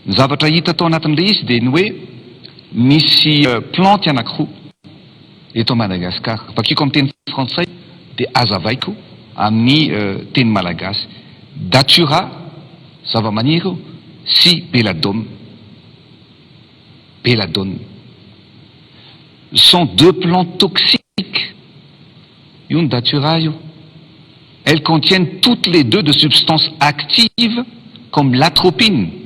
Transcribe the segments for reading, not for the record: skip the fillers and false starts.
Ny zavatra hita tao anatin'ilay izy dia ny hoe misy planty anankiroa eto Madagasikara. Vakiako amin'ny teny frantsay dia azavaiko amin'ny teny malagasy. Datura, zavamaniry sy belladone. Belladone. Sont deux plantes toxiques. Io ny datura io. Elles contiennent toutes les deux de substances actives comme l'atropine.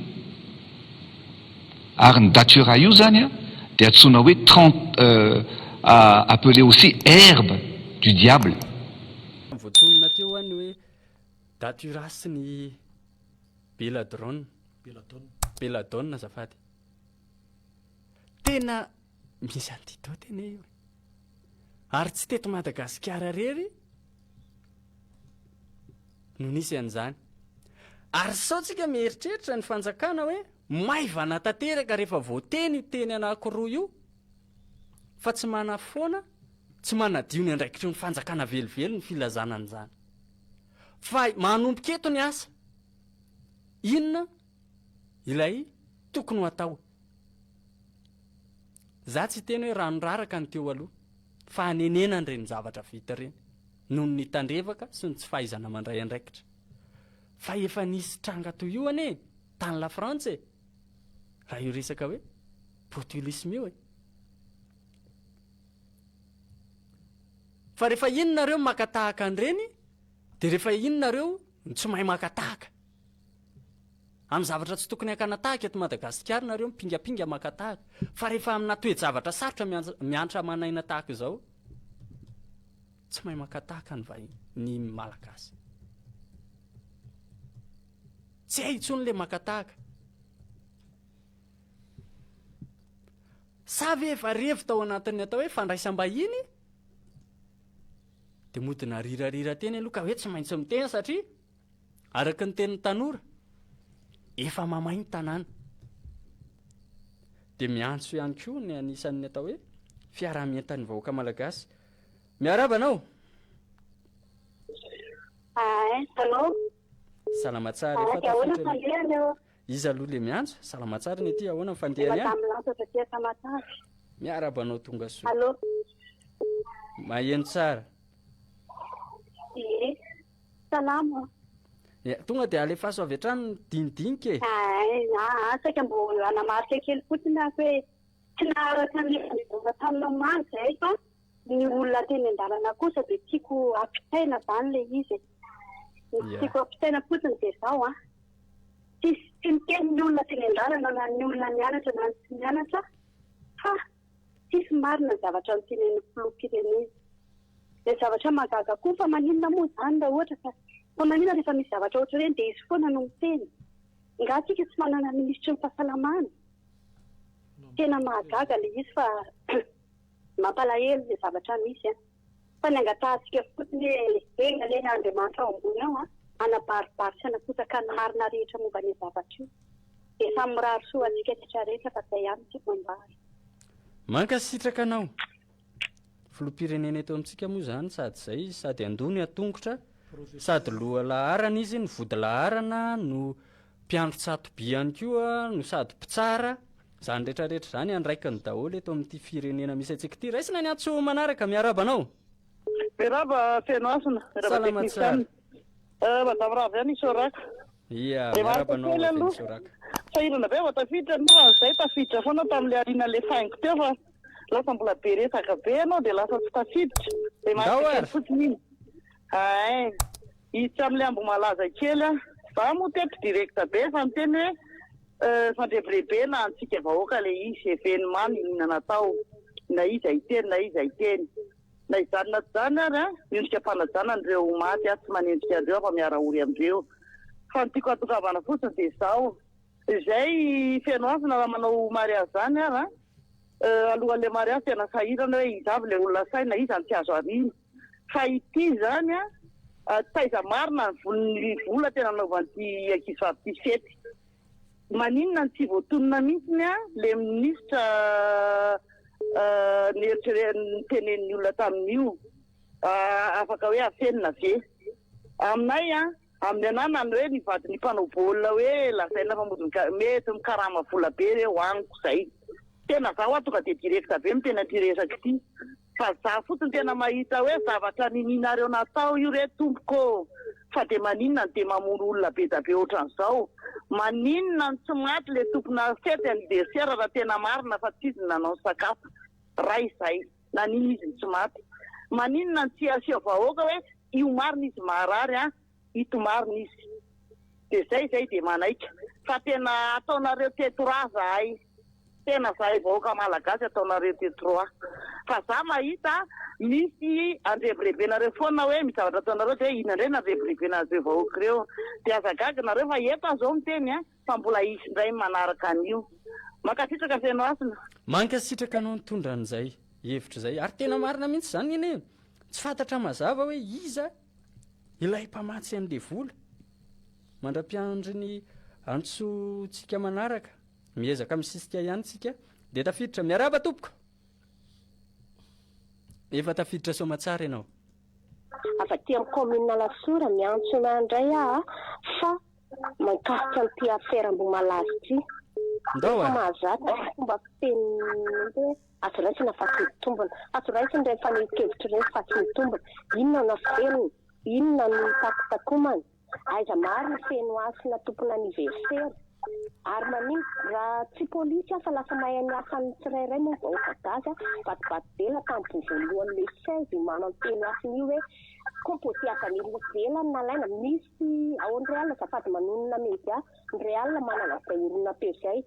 Ary ny datura io zany dia antsoina hoe appelé aussi herbe du diable. Voatonona teo any hoe datura sy ny belladone. Belladone azafady. Tena misy antidote tena io. Ary tsy teto Madagasikara rery no nisy an'izany. Ary sao tsika mieritreritra ny fanjakana hoe maivana tanteraka rehefa voateny io teny anankiroa io fa tsy manafoana, tsy manadio ny andraikitry ny fanjakana velively ny filazana an'izany. Fa manomboka eto ny asa. Inona ilay tokony ho atao? Za tsy teny hoe ranoraraka ny teo aloha fa hanenena an'ireny zavatra vita reny noho ny tandrevaka sy ny tsy fahaizana mandray andraikitra. Fa efa nisy tranga toy io ane tany la France raha io resaka hoe botulisme io fa rehefa inonareo makatahaka an'ireny dia rehefa inonareo tsy mahay makatahaka amin'ny zavatra tsy tokony hakanatahaka eto Madagasikara nareo mipingapinga makatahaka. Fa rehefa amina toe-javatra sarotra miantra manaina tahaka izao tsy mahay makatahaka ny malagasy. Tsy hay intsony le makatahaka. Sa ve efa revo tao anatin'ny atao hoe fandraisam-bahiny dia modina rirarira teny aloha ka hoe tsy maintsy miteny satria araka ny tenin'ny tanora efa mamay ny tanàna. Dia miantso ihany koa ny anisan'ny atao hoe fiaramientan'ny vahoaka malagasy. Miaraba anao? Hello. Salama tsara efa tafitra. Iza aloha le miantso? Salama tsara ny ety ahoana ny fandehany any? Miaraba anao tonga soa. Allô. Maheno tsara. Salama. Tonga dia alefaso avy hatrany dinidinika e. Saika mbo anamarika kely fotsiny hoe tsy naharaka ny taminao maro zay fa ny olona teny an-dalana kosa dia tiako ampitaina zany le izy. Tiako ampitaina fotsiny dia izao tsy miteny ny olona teny an-dalana na ny olona mianatra na tsy mianatra fa tsisy marina zavatra mitenen'ny filoham-pirenena. Dia zavatra mahagaga koa fa maninona moa zany raha ohatra fa maninona rehefa misy zavatra ohatry ireny dia izy foana no miteny. Nga tsika tsy manana ministry ny fahasalamana. Tena mahagaga le izy fa mampalahelo le zavatra misy fa ny angatahantsika fotsiny enga le Andriamanitra ao ambony ao anabaribaritra anapotaka ny marina rehetra momba ny zavatra io. Dia samy mirary soa antsika rehetrarehetra fa izay ihany tsika mambary. Mankasitraka anao. Filoham-pirenena eto amintsika moa zany sady izay sady andony atongotra sady loha laharana izy ny vody laharana no mpiandro tsatoby ihany koa no sady mpitsara zany rehetrarehetra zany andraikiny daholo eto amin'ity firenena misy antsika ity. Raisina ny antso manaraka. Miaraba anao? Miaraba Fenoasina. Salama tsara. Madame Rava ihany Soraka. Ia, miaraba anao Feno Soraka. Sahirana be tafiditra anao izay tafiditra foana tamin'ilay ariana le faingo teo fa lasa mbola be resaka be anao dia lasa tsy tafiditra. Dia marika fotsiny iny. Hiditra amin'ilay ambo malaza kely za moa teto direkta be fa miteny hoe fandrebirebe na antsika vahoaka le izy événement inona natao na izy aiteny na izy aiteny na izany na zany ary miendrika mpanajana an'ireo maty tsy manendrika andreo fa miarahory amindreo fa ny tiako atokavana fotsiny dia izao izay Fenoasina raha manao mariazy zany ary alohan'ilay mariazy tena sahirana hoe izavy le olona saina izy any tsy azo arina fa ity zany taiza marina ny vola tena naovan'ity ankizivavy ity fety. Maninona ny tsy voatonona mihitsiny le ministra tenen'ny olona tamin'io afaka hoe afenina ve aminay amin'ny ananany hoe nivady ny mpanao baolina hoe lasaina fa mety mikarama vola be hoe hoaniko zay. Tena zaho tonga dia direkta be mitena tiresaka ity fa za fotsiny tena mahita hoe zavatra nininareo natao io re tompoko fa dia maninona dia mamono olona be da be ohatran'izao. Maninona ny tsy maty le tompona fety anniversaire raha tena marina fa tsy izy nanao sakafo ray izay na nino izy ny tsy maty. Maninona ny tsy asia vahoaka hoe io marina izy marary ito marina izy dia zay dia manaika fa tena ataonareo tetroa zahay. Tena zahay vahoaka malagasy ataonareo tetroa fa za mahita misy andrebirebenareo foana hoe mizavatra ataonareo dia ina indray nandrebirebenareo vahoaka ireo dia azagagynareo fa eto zao miteny fa mbola isy indray manaraka an'io. Mankasitraka feno asina. Mankasitraka anao nitondra an'izay hevitra izay ary tena marina mihitsy izany eny tsy fantatra mazava hoe iza ilay mpamatsy an'le vola mandra-piandry ny antsontsika manaraka miezaka misisika ihany tsika dia tafiditra miaraba tompoko efa tafiditra somatsara ianao afa ty amin'ny commune Lasora miantsona indray fa mahakasika n'ity affaire-Ambomalazo ity ndao mahazatra fomba fiteny hoe azo raisina faty mitombona azo raisina indray fanekevitra ireny faty mitombona inona no avelony inona ny takotakomany aiza marina feno asina tompona anniversaire ary maniny raha tsy polisy fa lasa mahay ny asany tsirairay moa vahoaka gasy vatibadibela tamin'ny voalohan'le 16 manao teny asiny io hoe composé avanilina velany nalaina misy ao Andréal zafady manonona media Andréal manana vairona be zay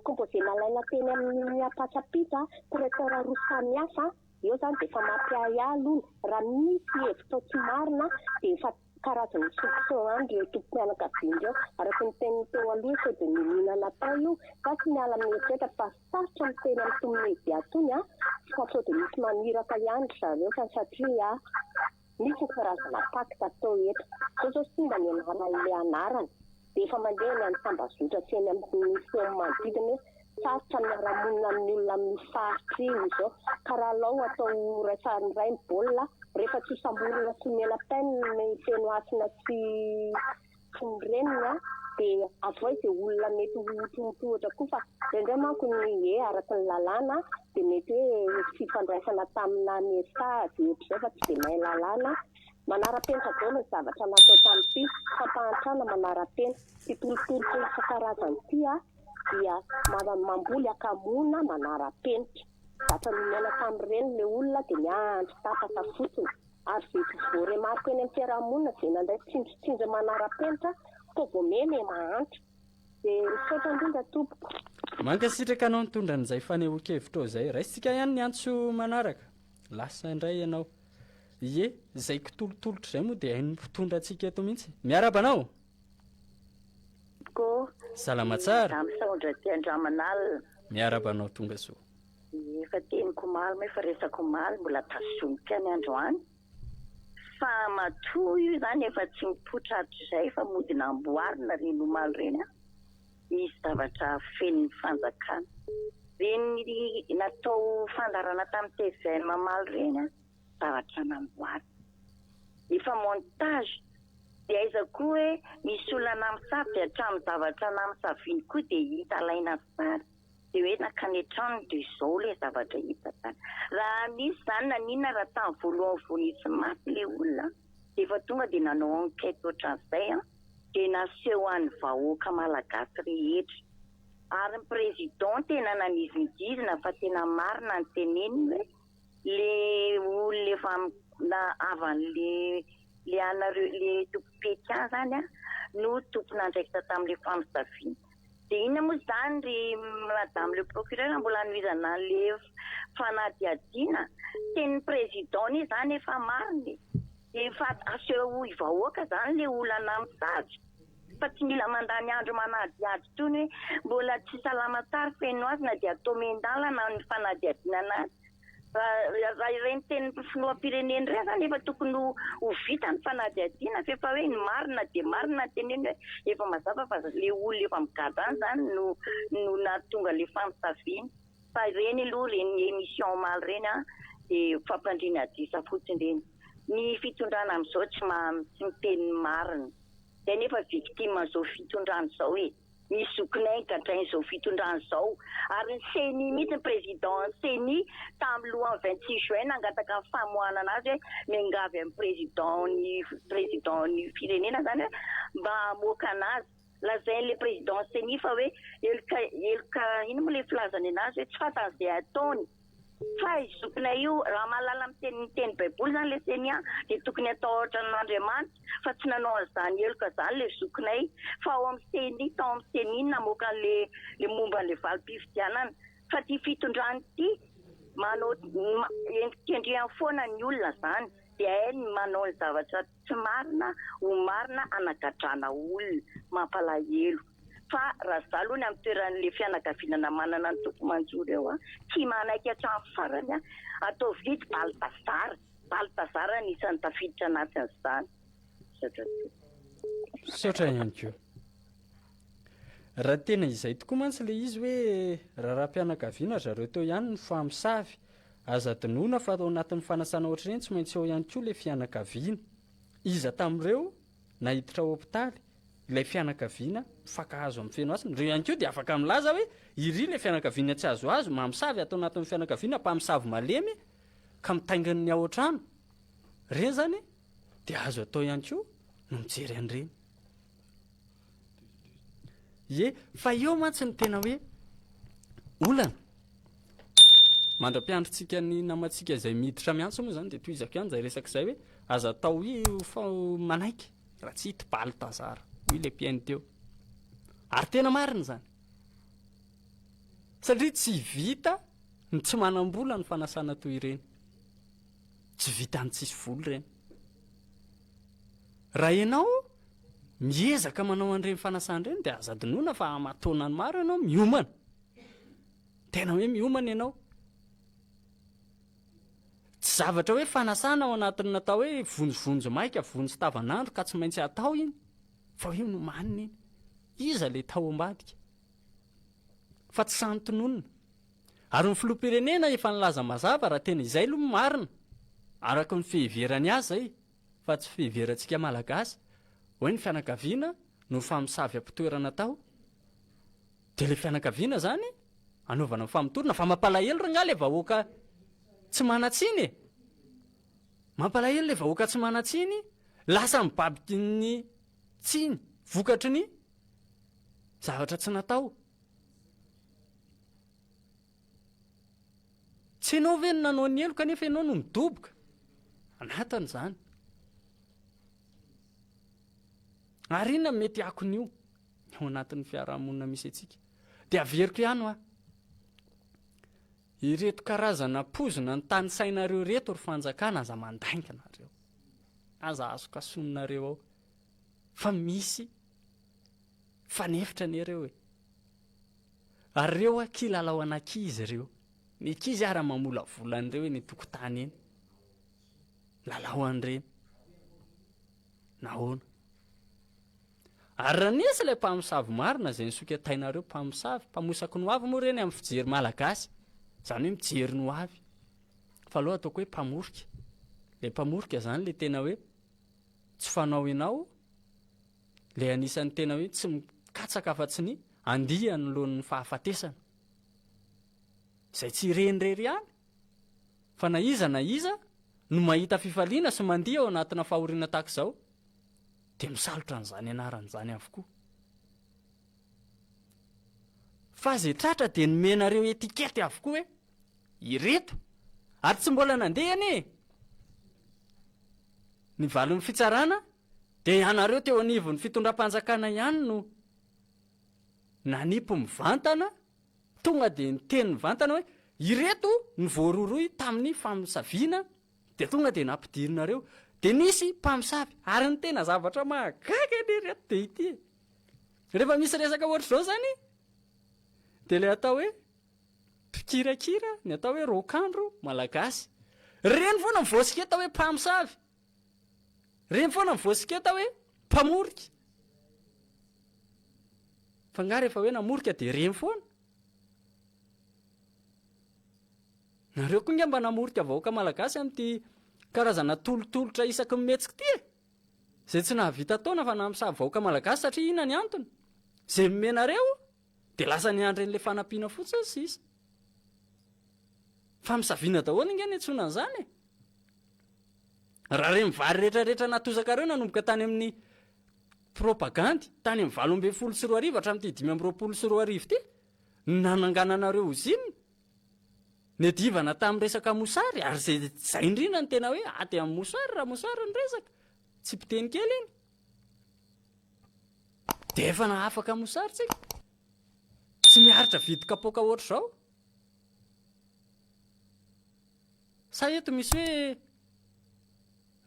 composé nalaina teny amin'ny apatsapita correcteur roa samihafa eo zany dia efa mampiayalo raha misy hevitra tsy marina dia efa karazany soupçon andro tompo-pianakaviana ireo araka ny teny teo aloha sao dia minina natao io fa tsy miala mieritreritra fa sarotra miteny amin'ny tomomedia tony fa sao dia misy maniraka ihany zareo fa satria misy karazana pacte atao eto sao simba ny anarana anarany dia efa mandeha ny amin'ny tambazotra sy eny amin'ny feo manodidina sarotra miara-monina amin'ny olona amin'ny faritra io izao karaha lao atao raisarin'iray ny baolina rehefa tsy samborina sy mela-paine ny feno asina sy fondrenina dia avao izay olona mety tohatra koa fa indray manko ny araka ny lalàna dia mety hoe fifandraisana tamina message ohatr'izay fa tsy dia mahay lalàna manara-penitra dao ny zavatra natao tamin'ity fampahantrana manara-pena sy tolotolotra isan-karazany ity dia mamboly akamona manara-penitra vata nomena tamin'ireny le olona dia miandry tapaka fotsiny ary vety voaremariko eny amin'ny fiarahamonina izay nandray tsinjotsinjo manara-penitra koa vao mena mahantra dia misaotra indrindra tompoko. Mankasitraka anao nitondra an'izay fanehoan-kevitra ao izay raisitsika ihany ny antso manaraka lasa indray ianao ie izay kitolotolotra izay moa dia hainy mpitondra antsika eto mihitsy miaraba anao salama tsara miaraba anao tonga soa efa teniko maly efa resako maly mbola tazonika ny androany fa matoa io zany efa tsy mipotrato izay fa mody namboarina reny omaly reny misy zavatra fen'ny fanjakana reny natao fandarana tamin'ny TVN mamaly reny zavatra namboarina efa montage dia aiza koa hoe misy olona namosavy dia hatramin'ny zavatra namosaviny koa dia hita alaina tsara dia hoe nakanetrano dia izao ilay zavatra hita tsara raha misy izany nanina raha tamin'ny voalohany voanitsy maty ilay olona dia efa tonga dia nanao enquête ohatran'izay dia naseho an'ny vahoaka malagasy rehetra ary ny président tena nanizindizina fa tena marina ny teneniny hoe le olona efa avan'le le anareo le tompo-petsa zany no tompona andraikitra tamin'le famosaviana dia inona moa zany ry madame le procureur mbola anohizana an'le fanadihadiana tenin'ny président ny zany efa mariny efa aseho vahoaka zany le olona namosavy fa tsy mila mandany andro manadihady tony hoe mbola tsy salama tsara feno azy na dia atao mendalana ny fanadihadiana anazy raha ireny teny filoham-pireneny iray zany efa tokony ho vita ny fanadihadiana fa efa hoe ny marina dia marina teneny hoe efa mazava fa le olona efa migadany zany no nahatonga le famosaviana fa ireny aloha reny émission maly reny dia fampandriana disa fotsiny reny ny fitondrana amin'izao tsy miteny marina dia nefa victime zao fitondrana izao e misy zokinay gadrain'izao fitondrana izao ary ny CENI mihitsy ny président CENI tamin'ny lohan'ny 26 juin nangataka famoahana anazy hoe miangavy amin'ny président ny firenena zany hoe mba hamoaka anazy lazain'le président CENI fa hoe eloka ino moa le filazany anazy hoe tsy fantan'izay ataony fa izokinay io raha mahalala miteny baiboly zany le CENI dia tokony atao ohatra n'Andriamanitra fa tsy nanao an'izany eloka zany le zokinay fa ao amin'ny CENI tao amin'ny CENI namoaka le momba an'le valim-pifidianana fa ty fitondrany ty manao endrikendrehany foana ny olona zany dia hainy manao ny zavatra tsy marina ho marina anagadrana olona mampalahelo fa raha zalo ny amin'ny toeran'le fianakavinana manana ny tompo-manjoro eo tsy manaiky hatramin'ny farany atao vity Baltazara nisan'ny tafiditra anatin'izany saotra ihany koa raha tena izay tokoa mantsy le izy hoe raha-pianakaviana zareo teo ihany ny famisavy aza dinoana fa ao anatin'ny fanasana ohatra ireny tsy maintsy eo ihany koa le fianakaviana iza tamin'ireo nahiditra hopitaly ilay fianakaviana mifakahazo amin'ny feno asiny reo ihany koa dia afaka milaza hoe iry le fianakaviana tsy azo mamosavy atao anatin'ny fianakaviana mpamisavy malemy ka mitaingany ny ao an-trano reny zany dia azo atao ihany koa no mijery an'ireny fa eo mantsy ny tena hoe olana mandra-piandritsika ny namantsika izay miditra miantso moa zany dia toizako ihany zay resaka izay hoe aza atao manaiky raha tsy hity Baltazara hoy le mpiainy teo ary tena marina zany satria tsy vita ny tsy manam-bola ny fanasana toy ireny tsy vita ny tsisy voly ireny raha ianao miezaka manao an'ireny fanasana ireny dia aza dinoina fa amatona ny maro ianao miomana tena hoe miomana ianao tsy zavatra hoe fanasana ao anatin'ny natao hoe vonjovonjo maika vonjy tavanandro ka tsy maintsy atao iny fa hoe no manina iny iza le tao ambadika fa tsy santononona ary ny filoham-pirenena efa nilaza mazava raha tena izay aloha marina araka ny fiheverany azy zay fa tsy fiheverantsika malagasy hoe ny fianakaviana no famisavy am-pitoerana tao dia le fianakaviana zany anaovana famitorona fa mampalahelo ranga le vahoaka tsy manatsiny mampalahelo le vahoaka tsy manatsiny lasa mibabiky ny tsiny vokatry ny zavatra tsy natao tsy ianao ve no nanao ny elo kanefa ianao no midoboka anatany zany ary inona mety akon'io ao anatin'ny fiarahamonina misy atsika dia averiko ihany ireto karazana pozina ny tany sainareo reto ry fanjakana aza mandainganareo aza azoka sononareo ao fa misy fanefitra nereo ary reo kilalao anankizy ireo ny ankizy ary mamola volan'ireo ny tokotany eny lalao an'ireny nahoana ary raha nisy ilay mpamosavy marina izay nisoka tainareo mpamosavy mpamosako no avy moa ireny amin'ny fijery malagasy zany hoe mijery no avy fa aloha ataoko hoe mpamorika le mpamorika zany le tena hoe tsy fanao ianao le anisan'ny tena hoe tsy mikatsaka afa-tsy ny andihany lohan'ny fahafatesana izay tsy renirery ihany fa na iza no mahita fifaliana sy mandiha ao anatina fahoriana tahaka izao dia misalotra n'izany anaran'izany avokoa fa zay tratra dia nomenareo etikety avokoa hoe ireto ary tsy mbola nandehany ny valon'ny fitsarana dia ianareo teo anivon'ny fitondram-panjakana ihany no nanipo mivantana tonga dia niteny mivantana hoe ireto ny voaroroy tamin'ny famisaviana dia tonga dia nampidirinareo dia nisy mpamosavy ary ny tena zavatra mahagaga ny reto dia ity rehefa misy resaka ohatr'izao zany dia le atao hoe mpikirakira ny atao hoe rokandro malagasy reny foana mivoasiketa hoe mpamosavy reny foana mivoasiketa hoe mpamorika fa nga rehefa hoe namorika dia reny foana nareo koa nga mba namorika vahoaka malagasy amin'ity karazana tolotolotra isaky mihetsika ty zay tsy nahavita taona fa namsahabo vahoaka malagasy satria ina ny antony zay menareo dia lasa ny andren'la fanampiana fotsiny sisa fa misaviana daholo inge ny antsona an'izany raha re mivary rehetrarehetra natozaka reo nanomboka tany amin'ny propagandy tany amin'ny 2024 hatramin'ity 2025 ty nanangananareo ozinina ny adivana tamin'ny resaka mosary ary zay indrina ny tena hoe aty amin'ny mosary raha mosary ny resaka tsy mpiteny kely iny dia efa nahafaka mosary tsika tsy miaritra vidy kapoaka oatra izao sa eto misy hoe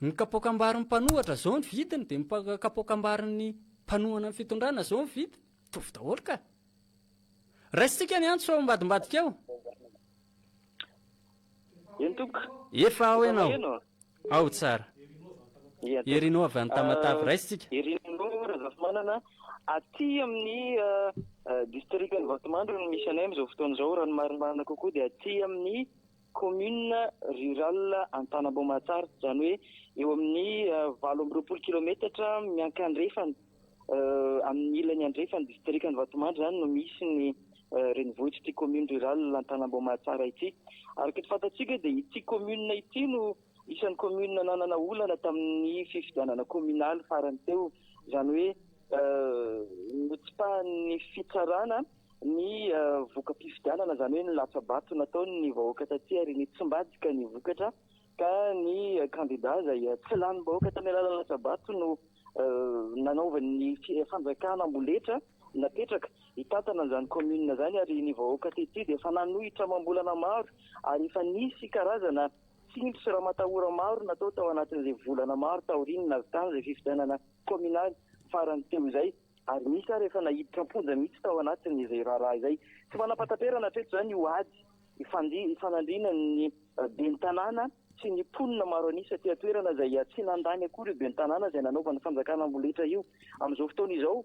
ny kapoakam-barin'ny mpanohatra zao ny vidiny dia ny kapoakam-barin'ny mpanohana ny fitondrana zao ny vidy tovy daholo ka raisitsika ny antso ambadimbadika eo entoka efa ao ianao ao tsara erinao avy any tamatavy raisitsika erinao razafimanana aty amin'ny districtny vatomandro no misy anay am'izao fotoana izao raha ny marimarina kokoa dia aty amin'ny commune rurale Antanambomatsara izany hoe eo amin'ny 8 kilometatra miankandrefana amin'ny ilany andrefana districtny vatomandro izany no misy ny renivohitra ity commune rurale Antanambomatsara ity araka ny fantatsika dia ity commune ity no isan'ny commune nanana olana tamin'ny fifidianana communal farany teo izany hoe notsipahan'ny fitsarana ny voka-pifidianana izany hoe ny latsabato nataony vahoaka taty ary ny tsimbadika ny vokatra ka ny kandida izay tsy lany vahoaka tamy alalan'ny latsabato no nanaovan'ny fanjakana amboletra napetraka hitantana an'izany commune izany ary ny vahoaka tety dia efa nanohitra mambolana maro ary efa nisy karazana tsindry sy raha matahora maro natao tao anatin'izay volana maro taoriny navitany izay fifidianana communal farany teo izay ary misy ary efa nahiditra amponja mihitsy tao anatin'izay raharaha izay tsy manam-pataterana hatreto izany io ady ifanandrina ny ben'ny tanàna sy ny mponina maro anisa aty atoerana izay tsy nandany akory io ben'ny tanàna izay nanaovana fanjakana amboletra io amin'izao fotoana izao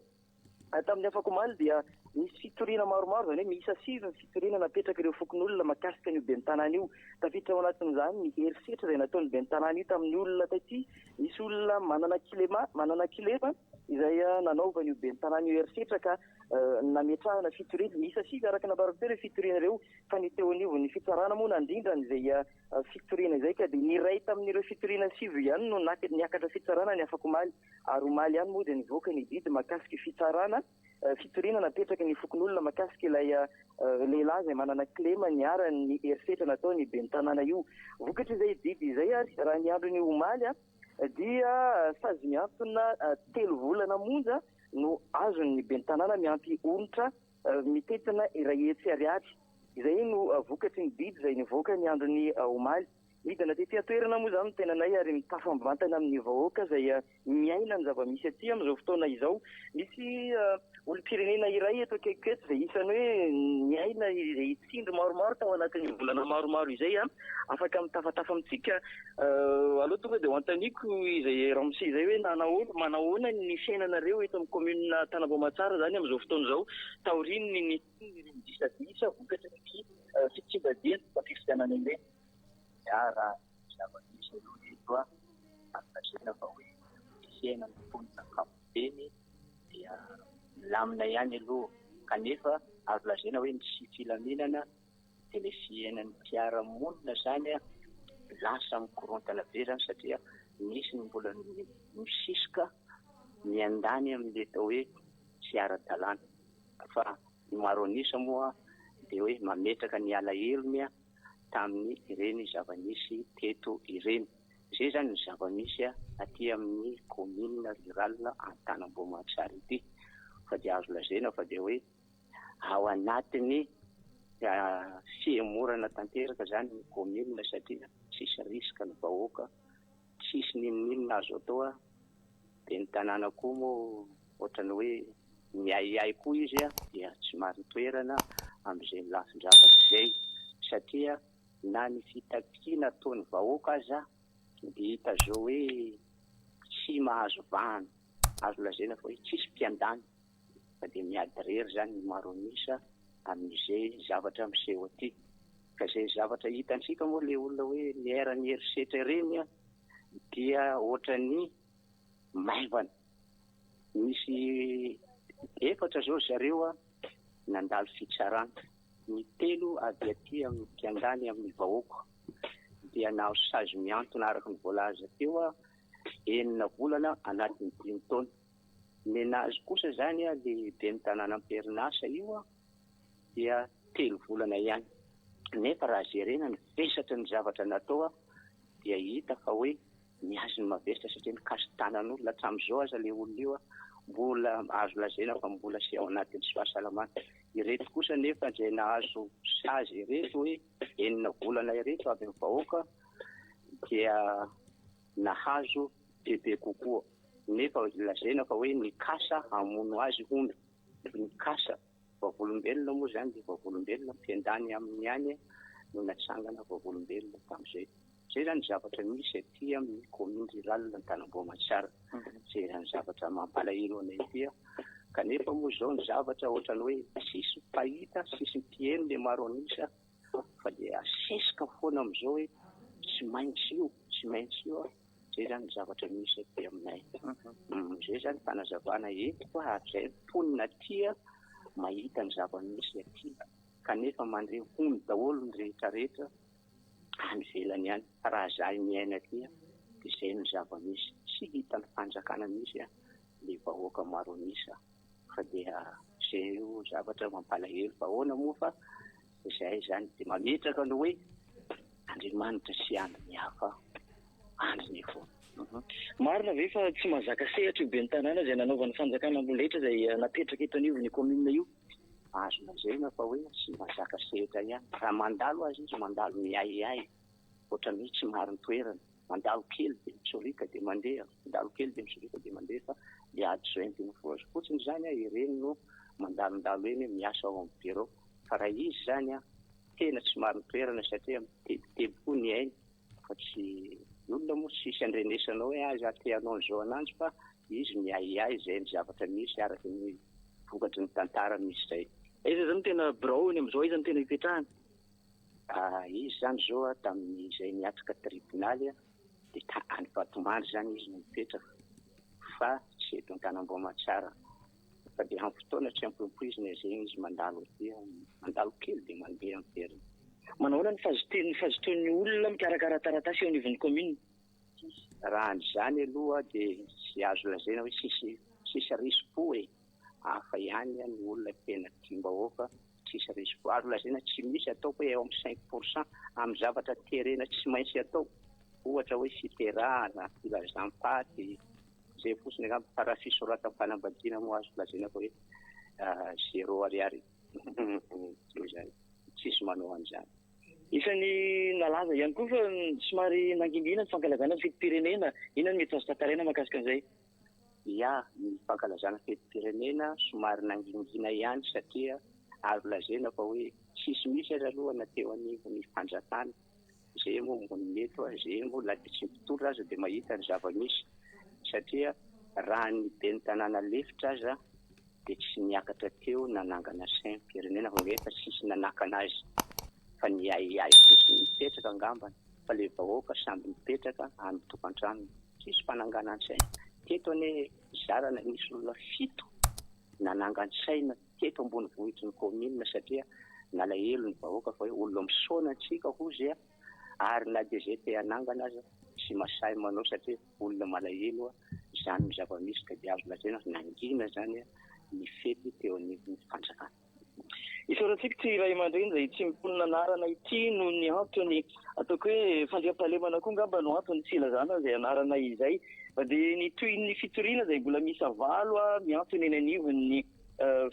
tamin'ny afakomaly dia misy fitoriana maromaro izany hoe miisa 6 ny fitoriana napetraka ireo fokon'olona makasika n'io ben'ny tanàna io tafiditra ao anatin'izany ny herisetra izay nataony ben'ny tanàna io tamin'ny olona taty misy olona manana kilema izay nanaovana io ben'ny tanàna io herisetra ka nametrahana fitoriana miisa 6 araka nabaroteo fitoriana ireo fa ny teo an'ivo ny fitsarana moa nandrindrany izay fitoriana izay ka dia niray tamin'ireo fitoriana 5 ihany no niakatra fitsarana ny afakomaly ary omaly ihany moa dia nivoaka ny didy makasika fitsarana fitoriana napetraka ny fokon'olona makasika ilay lehilahy izay manana kilema niarany herisetra natao ny ben'ny tanàna io vokatra izay didy izay ary raha ny andro ny omaly dia sazy miantona 3 volana monja no azony ben'ny tanàna miampy onitra mitetina iray hetsy ariary izay no vokatry ny didy izay nivoaka ny andro ny omaly midina tety atoerana moa izany tenanay ary mitafambantana amin'ny vahoaka izay miaina ny zava-misy aty amin'izao fotoana izao misy olom-pirenena iray eto akekiketo izay isany hoe miaina izay tsindry maromaro tao anatin'ny volana maromaro izay afaka mitafatafa amintsika aloha tonga dia ho antaniko izay ramose izay hoe manahoana ny fiainanareo eto amin'ny commune Tanambomatsara izany amin'izao fotoana izao taoriny ny disadisa vokatra ny fitsimbadiana fafifidianana ireny raha zava-misy aloha eto ampasena fa hoe fiaina ny mponina kapoteny dia milamina ihany aloha kanefa azo lazaina hoe ny sy filaminana dia ilay fiainan'ny mpiara-monina izany lasa mikorontana be izany satria nisy ny mbola misisika miandany amin'ilay tao hoe tsy ara-dalàna fa ny maro anisa moa dia hoe mametraka ny alahelony tamin'ny ireny zava-misy teto ireny izay izany ny zava-misy aty amin'ny commune rurale Antanambomatsara ity fa dia azo lazaina fa dia hoe ao anatiny fiemorana tanteraka izany ny commune satria tsisy risika ny vahoaka tsisy ninonina azo atao dia ny tanàna koa moa ohatrany hoe miaiai koa izy dia tsy mariny toerana amin'izay lafin-javatra izay satria na ny fitakiana ataon'ny vahoaka aza dia hita zao hoe tsy mahazo vahana azo lazaina fa hoe tsisy mpiandany fa dia miady rery izany ny maro anisa amin'izay zavatra miseho aty ka izay zavatra hitantsika moa ilay olona hoe niera ny herisetra ireny dia ohatrany maivana. Misy 4 zao zareo a nandalo fitsarana. Ny 3 avy aty amin'ny mpiangany amin'ny vahoaka dia nao sazy miantona araka ny voalaza teo a 9 volana anatin'ny 5 taona. Ny nazy kosa zany a lehibe ny tanàna Amperinasa io a dia 3 volana ihany. Nefa raha jerena ny vesatra ny zavatra natao a dia hita fa hoe miazo ny mavesatra satria mikasy tanan'olona hatramin'izao aza le olona io a mbola azo lazaina fa mbola sy ao anatin'ny sy fahasalamana. Ireto kosa nefa izay nahazo sazy ireto hoe 9 volana ireto avy amin'ny vahoaka dia nahazo bebe kokoa. Nefa lazaina fa hoe nikasa hamono azy omby. Nikasa vavolombelona moa zany dia vavolombelona mpiandany amin'ny any no natsangana vavolombelona tamin'izay. Zay zany zavatra misy aty amin'ny commune rurale n'Antanambaomatsara. Zay zany zavatra mampalahelo anay ity. Kanefa moa zao ny zavatra ohatrany hoe sisy pahita, sisy mpieno le maro anisa fa dia asesika foana amin'izao hoe tsy maintsy io, tsy maintsy io. Zay zany ny zavatra misy aty aminay. Zay zany fanazavana eto fa zay ponina aty mahita ny zava-misy aty. Kanefa mandre hony daholo ny rehetrarehetra any ivelany ihany. Raha zahay miaina aty dia zay ny zava-misy. Tsy hita ny fanjakana misy le vahoaka maro anisa fa dia zay io zavatra mampalahelo fa ahoana moa fa zay zany dia mametraka ny hoe Andriamanitra sy andry hafa andriny foana. Marina ve fa tsy mahazaka sehatra io be ny tanàna izay nanaovan'ny fanjakana mboletra izay napetraka eto anivon'ny commune io? Azo lazaina fa hoe tsy mahazaka sehatra ihany. Raha mandalo azy izy mandalo miahiahy. Ohatrany hoe tsy mariny toerana. Mandalo kely dia mitsorika dia mandeha. Mandalo kely dia mitsorika dia mandeha fa dia adjointe ny voazy fotsiny zany ireny no mandalondalo eny miasa ao amin'ny bureau. Fa raha izy zany tena tsy mariny toerana satria mitebiteby koa ny ainy fa tsy olona moa sisy andrenesanao hoe azy ateanao an'izao ananjy fa izy miahiahy zay ny zavatra misy araka ny vokatry ny tantara misy zay. Izy zany tena birao eny amin'izao izy tena hipetrahany. Izy zany zao tamin'izay niatrika tribunaly dia any Vatomandry zany izy mipetraka fa tsy eto Antanambaomatsara. Fa dia amin'ny fotoana tsy ampiompizina izay izy mandalo aty, mandalo kely dia mandeha miverina. Manahoana ny fazotoan'ny olona mikarakara taratasy eo anivon'ny commune? Raha an'izany aloha dia tsy azo lazaina hoe sisy rispo hafa ihany ny olona tena tiam-bahoaka, sisy rispo. Azo lazaina tsy misy atao hoe eo amin'ny 5% amin'ny zavatra terena tsy maintsy atao. Ohatra hoe fiterahana, filazam-paty, zay fotsiny angamba fa raha fisoratana fanambadiana moa azo lazaina fa hoe 0 ariary. Tsisy manao an'izany. Isan'ny nalaza ihany koa fa somary nangimbina ny fankalazana fetim-pirenena. Inona mety azo tantaraina mahakasika an'izay? Ia, ny fankalazana fetim-pirenena somary nangingina ihany satria azo lazaina fa hoe tsisy misy aza aloha nateo anivon'ny fanjakana. Zay moa mbony mety zay moa la dia tsy mpitondra aza dia mahita ny zava-misy satria raha ny be ny tanàna lefitra aza dia tsy niakatra teo nanangana saim-pirenena fa hoe fa tsisy nanakana azy fa niahiahy fotsiny mipetraka angambany fa le vahoaka samby mipetraka amin'ny tokantrano tsisy fananganan-tsaina. Teto ane zarana nisy olona 7 nanangan-tsaina teto ambony vohitry ny commune satria nalahelo ny vahoaka fa hoe olona misaona antsika hozy ary na dia zay te hanangana aza tsy masahy manao satria olona malahelo zany ny zava-misy ka dia azo lazaina nangina zany ny fety teo anivon'ny fanjakana. Isaorantsika tsy iray aman-dreny izay tsy miponina anarana ity no ny antony ataoko hoe fandriam-pahalemana koa ngamba no antony tsy ilazana izay anarana izay. Fa dia ny toy ny fitoriana izay mbola misy avalo miantony eny anivon'ny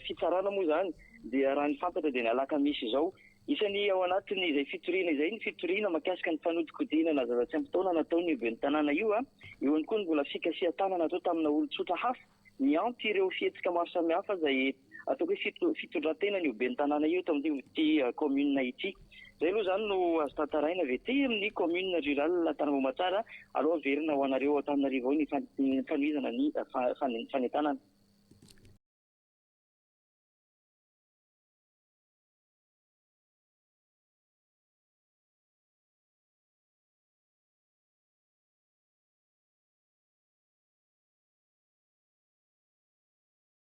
fitsarana moa zany dia raha ny fantatra dia nalaka misy izao. Isany ao anatin' izay fitoriana izay ny fitoriana mahakasika ny fanodikodinana zaza-tsy ampy-taona nataony be ny tanàna io eo ihany koa ny mbola fikasihan-tanana atao tamina olon-tsotra hafa miampy ireo fihetsika maro samihafa izay ataoko hoe fitondran-tena ny be ny tanàna io eto amin'ity commune ity. Zay aloha zany no azo tantaraina avy ety amin'ny commune rurale Antanambaomatsara aloha verina ho anareo Antananarivo ao ny fanohizana ny fanentanana.